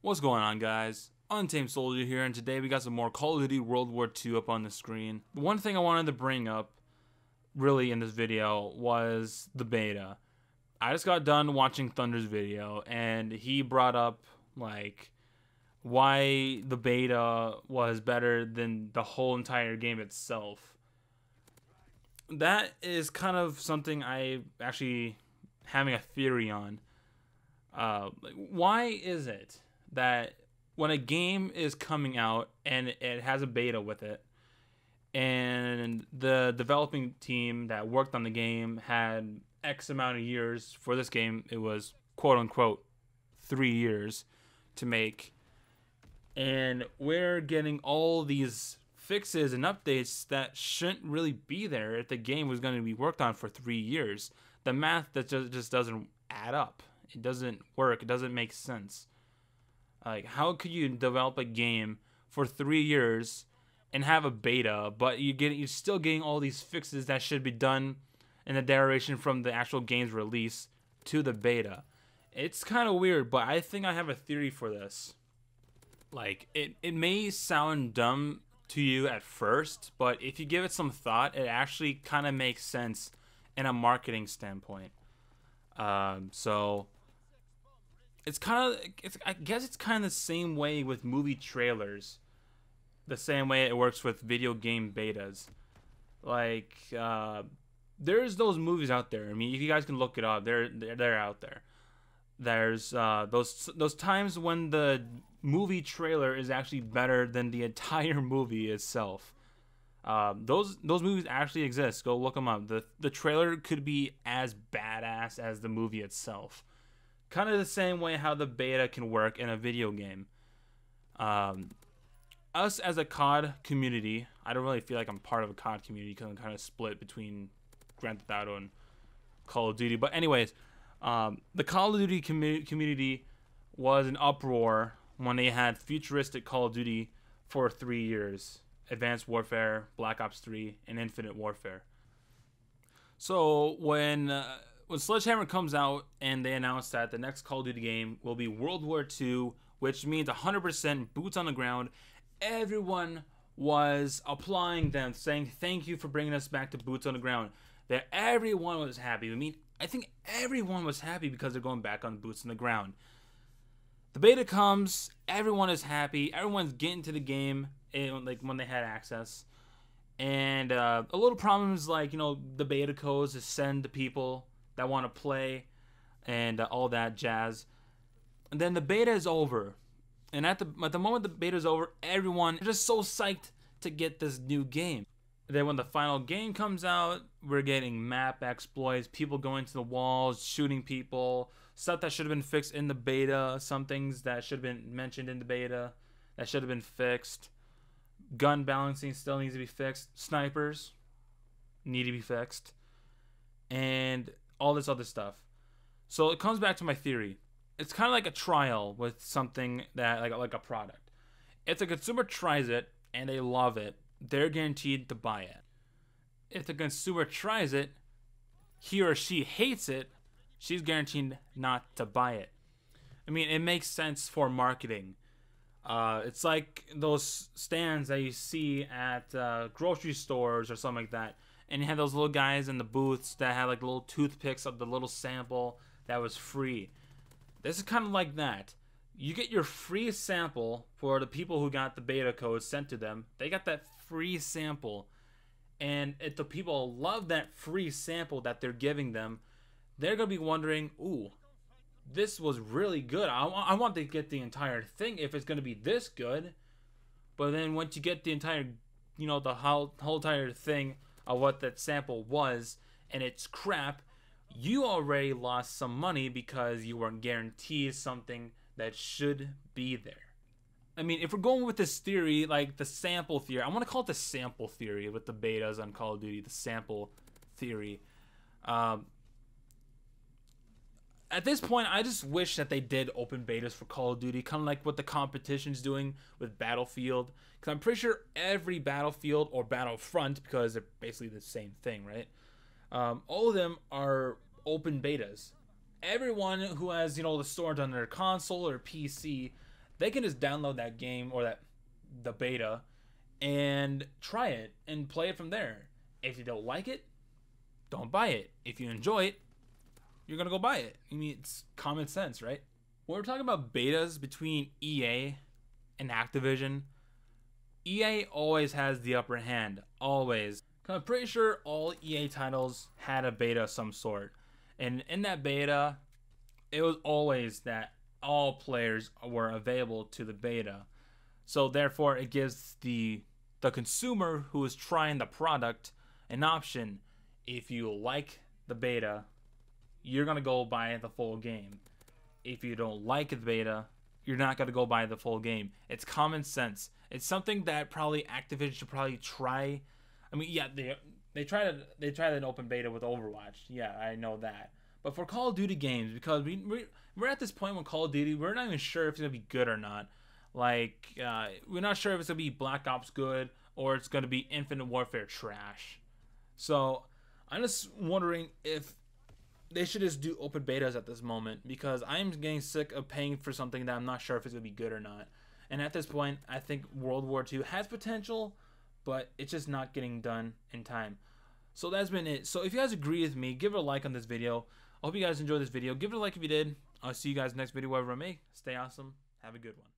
What's going on, guys? Untamed Soldier here, and today we got some more Call of Duty World War II up on the screen. The one thing I wanted to bring up, really, in this video was the beta. I just got done watching Thunder's video, and he brought up, like, why the beta was better than the whole entire game itself. That is kind of something I actually having a theory on. Why is it that when a game is coming out and it has a beta with it, and the developing team that worked on the game had X amount of years for this game, it was quote unquote 3 years to make, and we're getting all these fixes and updates that shouldn't really be there if the game was going to be worked on for 3 years. The math that just doesn't add up. It doesn't work. It doesn't make sense. Like, how could you develop a game for 3 years and have a beta, but you're still getting all these fixes that should be done in the duration from the actual game's release to the beta? It's kind of weird, but I think I have a theory for this. Like, it may sound dumb to you at first, but if you give it some thought, it actually kind of makes sense in a marketing standpoint. So it's kind of, I guess it's kind of the same way with movie trailers, the same way it works with video game betas. Like, there's those movies out there. I mean, if you guys can look it up, they're out there. There's those times when the movie trailer is actually better than the entire movie itself. Those movies actually exist. Go look them up. The trailer could be as badass as the movie itself. Kind of the same way how the beta can work in a video game. Us as a COD community, I don't really feel like I'm part of a COD community because I'm kind of split between Grand Theft Auto and Call of Duty. But anyways, the Call of Duty community was in uproar when they had futuristic Call of Duty for 3 years. Advanced Warfare, Black Ops 3, and Infinite Warfare. So when Sledgehammer comes out and they announce that the next Call of Duty game will be World War II, which means 100% boots on the ground, everyone was applying them, saying thank you for bringing us back to boots on the ground. That everyone was happy. I think everyone was happy because they're going back on boots on the ground. The beta comes, everyone is happy, everyone's getting to the game, like when they had access, and a little problems like, you know, the beta codes to send to people that want to play and all that jazz. And then the beta is over, and at the moment the beta is over, everyone is just so psyched to get this new game. Then when the final game comes out, we're getting map exploits, people going to the walls, shooting people, stuff that should have been fixed in the beta, some things that should have been mentioned in the beta that should have been fixed. Gun balancing still needs to be fixed. Snipers need to be fixed. And all this other stuff. So it comes back to my theory. It's kind of like a trial with something that, like a product. If the consumer tries it and they love it, they're guaranteed to buy it. If the consumer tries it, he or she hates it, she's guaranteed not to buy it. I mean, it makes sense for marketing. It's like those stands that you see at grocery stores or something like that, and you have those little guys in the booths that have like little toothpicks of the little sample that was free. This is kind of like that. You get your free sample for the people who got the beta code sent to them. They got that free sample, and if the people love that free sample that they're giving them, they're gonna be wondering, ooh, this was really good. I want to get the entire thing if it's going to be this good. But then once you get the entire, you know, the whole entire thing of what that sample was, and it's crap, you already lost some money because you weren't guaranteed something that should be there. I mean, if we're going with this theory, like the sample theory, I want to call it the sample theory with the betas on Call of Duty, the sample theory. At this point, I just wish that they did open betas for Call of Duty, kind of like what the competition's doing with Battlefield. Because I'm pretty sure every Battlefield or Battlefront, because they're basically the same thing, right? All of them are open betas. Everyone who has, you know, the storage on their console or PC, they can just download that game or the beta and try it and play it from there. If you don't like it, don't buy it. If you enjoy it, you're gonna go buy it. I mean, it's common sense, right? When we're talking about betas between EA and Activision, EA always has the upper hand, always. I'm pretty sure all EA titles had a beta of some sort. And in that beta, it was always that all players were available to the beta. So therefore, it gives the consumer who is trying the product an option. If you like the beta, you're going to go buy the full game. If you don't like the beta, you're not going to go buy the full game. It's common sense. It's something that probably Activision should probably try. I mean, yeah, they tried an open beta with Overwatch. Yeah, I know that. But for Call of Duty games, because we're at this point with Call of Duty, we're not even sure if it's gonna be good or not. Like, we're not sure if it's gonna be Black Ops good or it's gonna be Infinite Warfare trash. So I'm just wondering if they should just do open betas at this moment, because I'm getting sick of paying for something that I'm not sure if it's gonna be good or not. And at this point, I think World War II has potential, but it's just not getting done in time. So that's been it. So if you guys agree with me, give it a like on this video. I hope you guys enjoyed this video. Give it a like if you did. I'll see you guys next video wherever I may. Stay awesome. Have a good one.